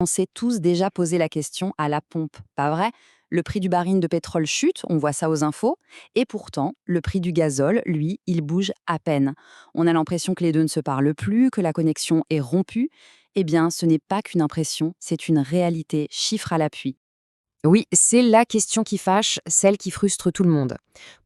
On s'est tous déjà posé la question à la pompe, pas vrai? Le prix du baril de pétrole chute, on voit ça aux infos, et pourtant, le prix du gazole, lui, il bouge à peine. On a l'impression que les deux ne se parlent plus, que la connexion est rompue. Eh bien, ce n'est pas qu'une impression, c'est une réalité, chiffre à l'appui. Oui, c'est la question qui fâche, celle qui frustre tout le monde.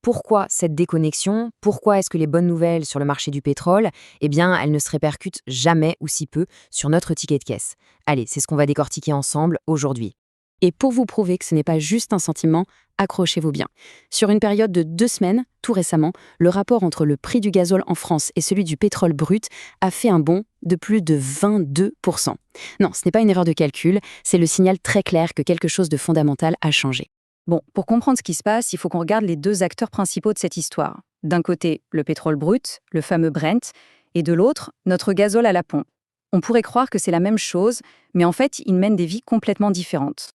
Pourquoi cette déconnexion? Pourquoi est-ce que les bonnes nouvelles sur le marché du pétrole, eh bien, elles ne se répercutent jamais ou si peu sur notre ticket de caisse? Allez, c'est ce qu'on va décortiquer ensemble aujourd'hui. Et pour vous prouver que ce n'est pas juste un sentiment, accrochez-vous bien. Sur une période de 2 semaines, tout récemment, le rapport entre le prix du gazole en France et celui du pétrole brut a fait un bond de plus de 22%. Non, ce n'est pas une erreur de calcul, c'est le signal très clair que quelque chose de fondamental a changé. Bon, pour comprendre ce qui se passe, il faut qu'on regarde les deux acteurs principaux de cette histoire. D'un côté, le pétrole brut, le fameux Brent, et de l'autre, notre gazole à la pompe. On pourrait croire que c'est la même chose, mais en fait, ils mènent des vies complètement différentes.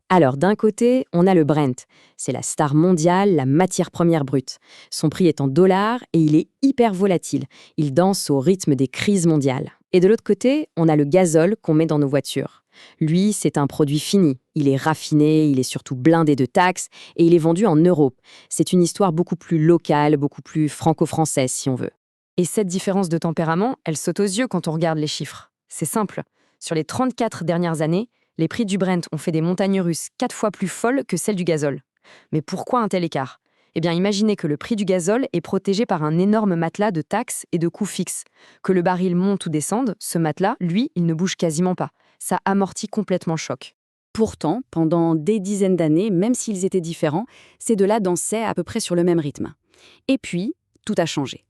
Alors, d'un côté, on a le Brent. C'est la star mondiale, la matière première brute. Son prix est en dollars et il est hyper volatile. Il danse au rythme des crises mondiales. Et de l'autre côté, on a le gazole qu'on met dans nos voitures. Lui, c'est un produit fini. Il est raffiné, il est surtout blindé de taxes et il est vendu en euros. C'est une histoire beaucoup plus locale, beaucoup plus franco-française si on veut. Et cette différence de tempérament, elle saute aux yeux quand on regarde les chiffres. C'est simple. Sur les 34 dernières années, les prix du Brent ont fait des montagnes russes 4 fois plus folles que celles du gazole. Mais pourquoi un tel écart? Eh bien, imaginez que le prix du gazole est protégé par un énorme matelas de taxes et de coûts fixes. Que le baril monte ou descende, ce matelas, lui, il ne bouge quasiment pas. Ça amortit complètement le choc. Pourtant, pendant des dizaines d'années, même s'ils étaient différents, ces deux-là dansaient à peu près sur le même rythme. Et puis, tout a changé.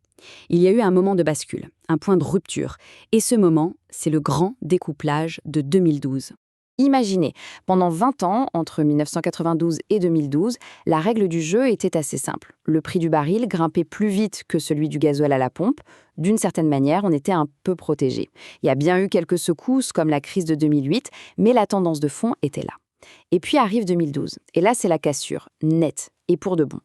Il y a eu un moment de bascule, un point de rupture. Et ce moment, c'est le grand découplage de 2012. Imaginez, pendant 20 ans, entre 1992 et 2012, la règle du jeu était assez simple. Le prix du baril grimpait plus vite que celui du gasoil à la pompe. D'une certaine manière, on était un peu protégé. Il y a bien eu quelques secousses, comme la crise de 2008, mais la tendance de fond était là. Et puis arrive 2012, et là c'est la cassure, nette, et pour de bon.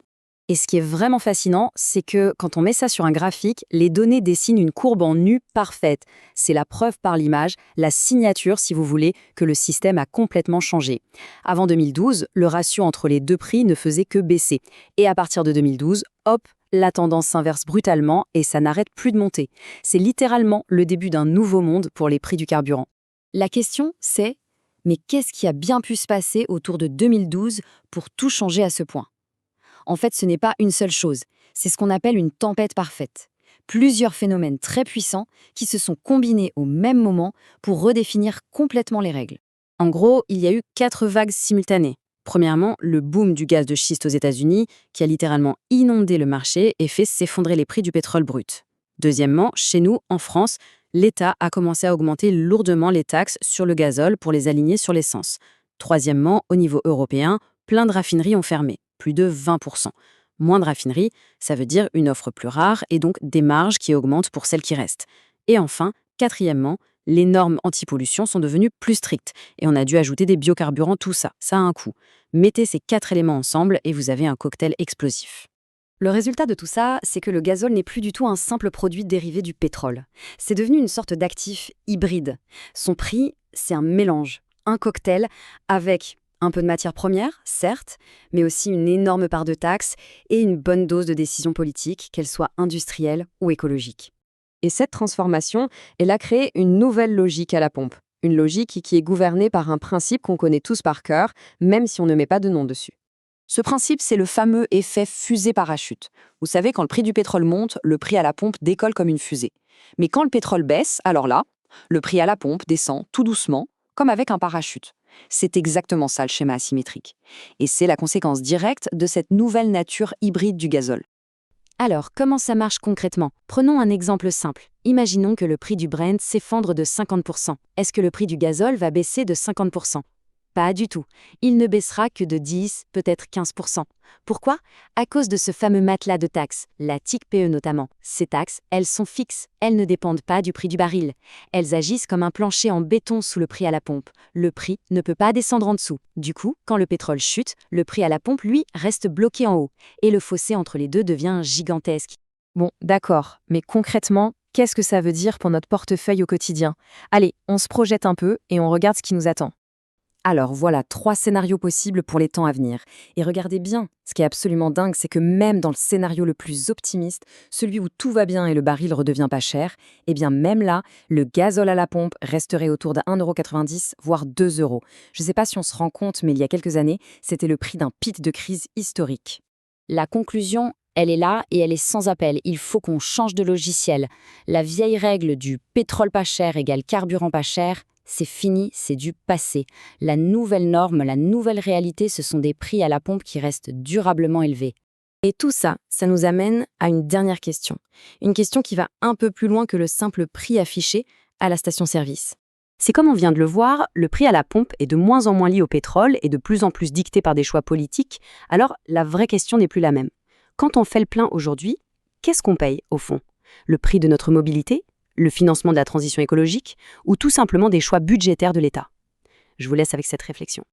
Et ce qui est vraiment fascinant, c'est que quand on met ça sur un graphique, les données dessinent une courbe en U parfaite. C'est la preuve par l'image, la signature, si vous voulez, que le système a complètement changé. Avant 2012, le ratio entre les deux prix ne faisait que baisser. Et à partir de 2012, hop, la tendance s'inverse brutalement et ça n'arrête plus de monter. C'est littéralement le début d'un nouveau monde pour les prix du carburant. La question, c'est, mais qu'est-ce qui a bien pu se passer autour de 2012 pour tout changer à ce point? En fait, ce n'est pas une seule chose, c'est ce qu'on appelle une tempête parfaite. Plusieurs phénomènes très puissants qui se sont combinés au même moment pour redéfinir complètement les règles. En gros, il y a eu 4 vagues simultanées. Premièrement, le boom du gaz de schiste aux États-Unis, qui a littéralement inondé le marché et fait s'effondrer les prix du pétrole brut. Deuxièmement, chez nous, en France, l'État a commencé à augmenter lourdement les taxes sur le gazole pour les aligner sur l'essence. Troisièmement, au niveau européen, plein de raffineries ont fermé, plus de 20%. Moins de raffineries, ça veut dire une offre plus rare et donc des marges qui augmentent pour celles qui restent. Et enfin, quatrièmement, les normes anti-pollution sont devenues plus strictes et on a dû ajouter des biocarburants, tout ça, ça a un coût. Mettez ces 4 éléments ensemble et vous avez un cocktail explosif. Le résultat de tout ça, c'est que le gazole n'est plus du tout un simple produit dérivé du pétrole. C'est devenu une sorte d'actif hybride. Son prix, c'est un mélange, un cocktail avec un peu de matière première, certes, mais aussi une énorme part de taxes et une bonne dose de décisions politiques, qu'elles soient industrielles ou écologiques. Et cette transformation, elle a créé une nouvelle logique à la pompe. Une logique qui est gouvernée par un principe qu'on connaît tous par cœur, même si on ne met pas de nom dessus. Ce principe, c'est le fameux effet fusée-parachute. Vous savez, quand le prix du pétrole monte, le prix à la pompe décolle comme une fusée. Mais quand le pétrole baisse, alors là, le prix à la pompe descend tout doucement, comme avec un parachute. C'est exactement ça le schéma asymétrique. Et c'est la conséquence directe de cette nouvelle nature hybride du gazole. Alors, comment ça marche concrètement? Prenons un exemple simple. Imaginons que le prix du Brent s'effondre de 50%. Est-ce que le prix du gazole va baisser de 50%? Pas du tout. Il ne baissera que de 10, peut-être 15%. Pourquoi? À cause de ce fameux matelas de taxes, la TICPE notamment. Ces taxes, elles sont fixes, elles ne dépendent pas du prix du baril. Elles agissent comme un plancher en béton sous le prix à la pompe. Le prix ne peut pas descendre en dessous. Du coup, quand le pétrole chute, le prix à la pompe, lui, reste bloqué en haut. Et le fossé entre les deux devient gigantesque. Bon, d'accord, mais concrètement, Qu'est-ce que ça veut dire pour notre portefeuille au quotidien? Allez, on se projette un peu et on regarde ce qui nous attend. Alors voilà 3 scénarios possibles pour les temps à venir. Et regardez bien, ce qui est absolument dingue, c'est que même dans le scénario le plus optimiste, celui où tout va bien et le baril redevient pas cher, eh bien même là, le gazole à la pompe resterait autour de 1,90 €, voire 2 €. Je ne sais pas si on se rend compte, mais il y a quelques années, c'était le prix d'un pic de crise historique. La conclusion, elle est là et elle est sans appel. Il faut qu'on change de logiciel. La vieille règle du pétrole pas cher égale carburant pas cher, c'est fini, c'est du passé. La nouvelle norme, la nouvelle réalité, ce sont des prix à la pompe qui restent durablement élevés. Et tout ça, ça nous amène à une dernière question. Une question qui va un peu plus loin que le simple prix affiché à la station-service. C'est comme on vient de le voir, le prix à la pompe est de moins en moins lié au pétrole et de plus en plus dicté par des choix politiques, alors la vraie question n'est plus la même. Quand on fait le plein aujourd'hui, qu'est-ce qu'on paye au fond? Le prix de notre mobilité? Le financement de la transition écologique? Ou tout simplement des choix budgétaires de l'État? Je vous laisse avec cette réflexion.